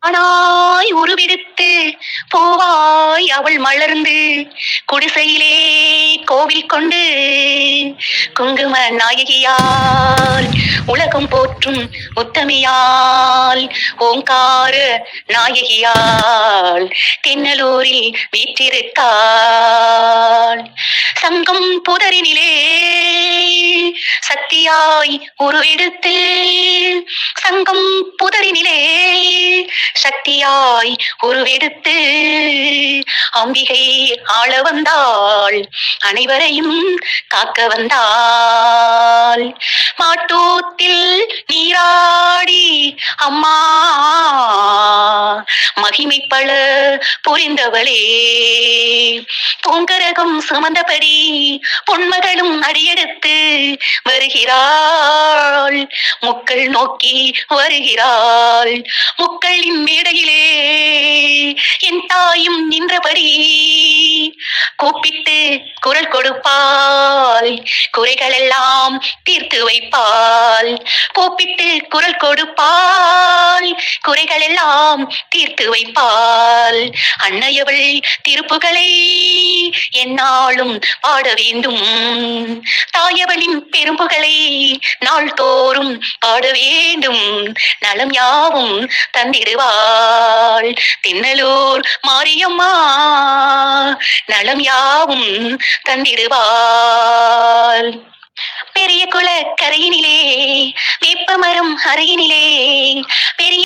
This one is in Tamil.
ஆனாய் உருவெடுத்து பூவாய் அவள் மலர்ந்து குடிசையிலே கோவில் கொண்டு குங்கும நாயகியால் உலகம் போற்றும் உத்தமியால் ஓங்கார நாயகியால் தென்னலூரில் வீற்றிருக்காள். சங்கம் புதரினிலே சக்தியாய் உருவெடுத்து சங்கம் புதரினிலே சக்தியாய் உருவெடுத்து அம்பிகை ஆள வந்தாள், அனைவரையும் காக்க வந்தாள். மாட்டூத்தில் நீராடி அம்மா மகிமை பல புரிந்தவளே, பூங்கரகம் சுமந்தபடி பொன்மகளும் அடியெடுத்து வருகிறாள், முக்கள் நோக்கி வருகிறாள். முக்களின் மேடையிலே என் தாயும் நின்றபடி கூப்பிட்டு குரல் கொடுப்பாள், குறைகள் எல்லாம் தீர்த்து வைப்பாள். கூப்பிட்டு குரல் கொடுப்பாள், குறைகள் எல்லாம் தீர்த்து வைப்பாள். அன்னையவள் திருப்புகளை என்னாலும் பாட வேண்டும், தாயவளின் பெரும்புகளை நாள்தோறும் பாட வேண்டும். நலம் யாவும் தந்திடுவாள் தென்னலூர் மாரியம்மா, நலம் யாவும் தந்திடுவாள். பெரிய குளக்கரையினிலே வேப்பமரம் அருகினிலே பெரிய